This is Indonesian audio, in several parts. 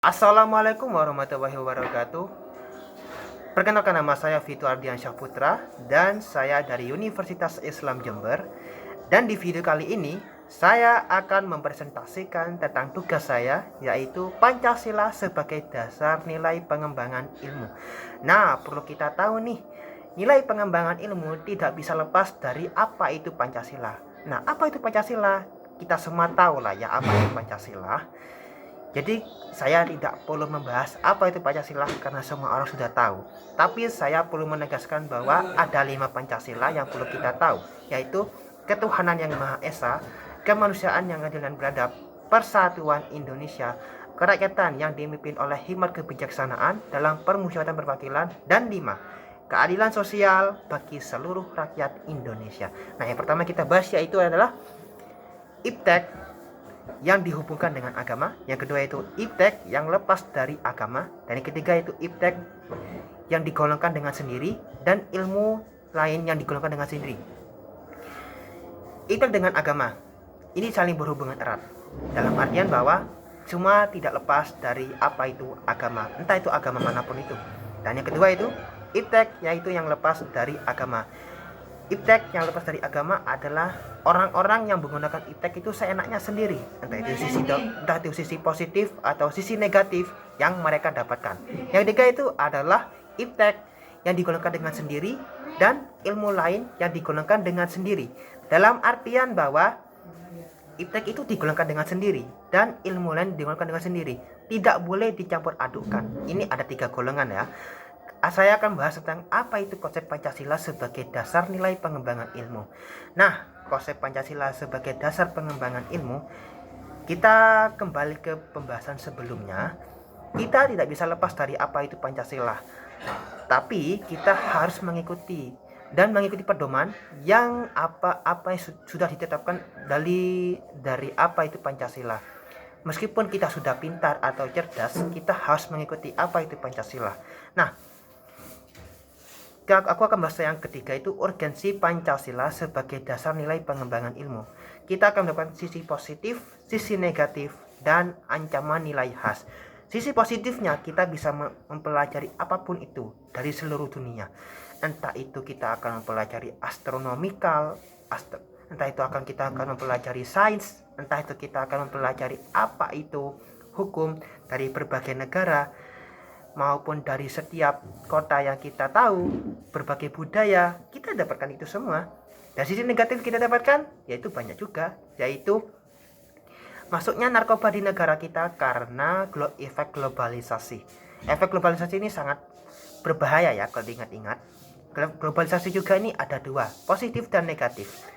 Assalamualaikum warahmatullahi wabarakatuh. Perkenalkan, nama saya Fitu Ardiansyah Putra dan saya dari Universitas Islam Jember. Dan di video kali ini saya akan mempresentasikan tentang tugas saya, yaitu Pancasila sebagai dasar nilai pengembangan ilmu. Nah, perlu kita tahu nih, nilai pengembangan ilmu tidak bisa lepas dari apa itu Pancasila. Nah, apa itu Pancasila? Kita semua tahu lah ya apa itu Pancasila. Jadi saya tidak perlu membahas apa itu Pancasila karena semua orang sudah tahu. Tapi saya perlu menegaskan bahwa ada 5 Pancasila yang perlu kita tahu, yaitu ketuhanan yang Maha Esa, kemanusiaan yang adil dan beradab, persatuan Indonesia, kerakyatan yang dipimpin oleh hikmat kebijaksanaan dalam permusyawaratan perwakilan, dan 5, keadilan sosial bagi seluruh rakyat Indonesia. Nah, yang pertama kita bahas yaitu adalah iptek yang dihubungkan dengan agama, yang kedua itu iptek yang lepas dari agama, dan yang ketiga itu iptek yang digolongkan dengan sendiri, dan ilmu lain yang digolongkan dengan sendiri. Iptek dengan agama ini saling berhubungan erat, dalam artian bahwa semua tidak lepas dari apa itu agama, entah itu agama manapun itu. Dan yang kedua itu iptek, yaitu yang lepas dari agama. Iptek yang lepas dari agama adalah orang-orang yang menggunakan iptek itu seenaknya sendiri, entah itu sisi positif atau sisi negatif yang mereka dapatkan. Yang ketiga itu adalah iptek yang digolongkan dengan sendiri dan ilmu lain yang digolongkan dengan sendiri. Dalam artian bahwa iptek itu digolongkan dengan sendiri dan ilmu lain digolongkan dengan sendiri, tidak boleh dicampur adukkan. Ini ada 3 golongan ya. Saya akan bahas tentang apa itu konsep Pancasila sebagai dasar nilai pengembangan ilmu. Nah, konsep Pancasila sebagai dasar pengembangan ilmu, kita kembali ke pembahasan sebelumnya. Kita tidak bisa lepas dari apa itu Pancasila, tapi kita harus mengikuti pedoman yang apa yang sudah ditetapkan dari apa itu Pancasila. Meskipun kita sudah pintar atau cerdas, kita harus mengikuti apa itu Pancasila. Nah, aku akan bahas yang ketiga, itu urgensi Pancasila sebagai dasar nilai pengembangan ilmu. Kita akan mendapatkan sisi positif, sisi negatif, dan ancaman nilai khas. Sisi positifnya, kita bisa mempelajari apapun itu dari seluruh dunia. Entah itu kita akan mempelajari astronomikal, entah itu kita akan mempelajari sains, entah itu kita akan mempelajari apa itu hukum dari berbagai negara, maupun dari setiap kota yang kita tahu, berbagai budaya, kita dapatkan itu semua. Dan sisi negatif kita dapatkan, yaitu banyak juga, yaitu masuknya narkoba di negara kita karena efek globalisasi. Efek globalisasi ini sangat berbahaya ya kalau diingat-ingat. Globalisasi juga ini ada 2, positif dan negatif.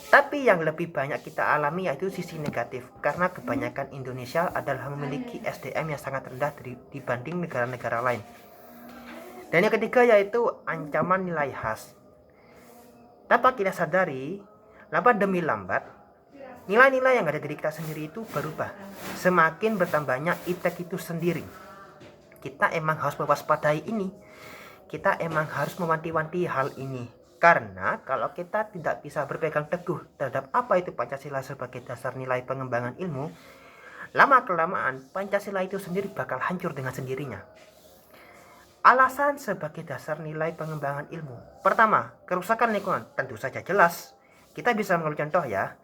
Tapi yang lebih banyak kita alami yaitu sisi negatif, karena kebanyakan Indonesia adalah memiliki SDM yang sangat rendah dibanding negara-negara lain. Dan yang ketiga yaitu ancaman nilai khas. Tanpa kita sadari, lambat demi lambat, nilai-nilai yang ada di diri kita sendiri itu berubah. Semakin bertambahnya iptek itu sendiri. Kita emang harus mewaspadai ini. Kita emang harus mewanti-wanti hal ini. Karena kalau kita tidak bisa berpegang teguh terhadap apa itu Pancasila sebagai dasar nilai pengembangan ilmu, lama-kelamaan Pancasila itu sendiri bakal hancur dengan sendirinya. Alasan sebagai dasar nilai pengembangan ilmu. Pertama, kerusakan lingkungan. Tentu saja jelas. Kita bisa mengambil contoh ya.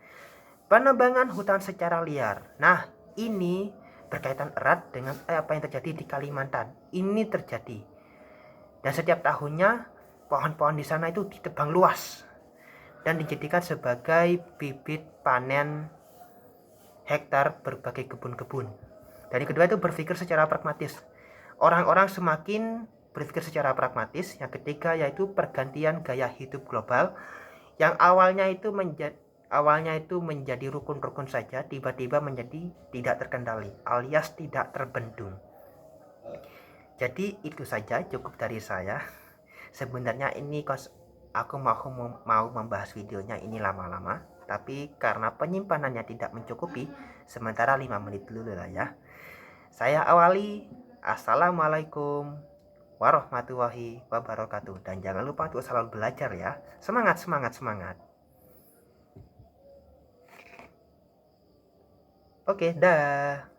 Penebangan hutan secara liar. Nah, ini berkaitan erat dengan apa yang terjadi di Kalimantan. Ini terjadi. Dan setiap tahunnya pohon-pohon di sana itu ditebang luas dan dijadikan sebagai bibit panen hektar berbagai kebun-kebun. Dan yang kedua itu berpikir secara pragmatis. Orang-orang semakin berpikir secara pragmatis. Yang ketiga yaitu pergantian gaya hidup global yang awalnya itu menjadi rukun-rukun saja, tiba-tiba menjadi tidak terkendali alias tidak terbendung. Jadi itu saja, cukup dari saya. Sebenarnya ini aku mau membahas videonya ini lama-lama, tapi karena penyimpanannya tidak mencukupi, sementara 5 menit dulu lah ya. Saya awali, assalamualaikum warahmatullahi wabarakatuh, dan jangan lupa untuk selalu belajar ya. Semangat, semangat, semangat. Oke, dah.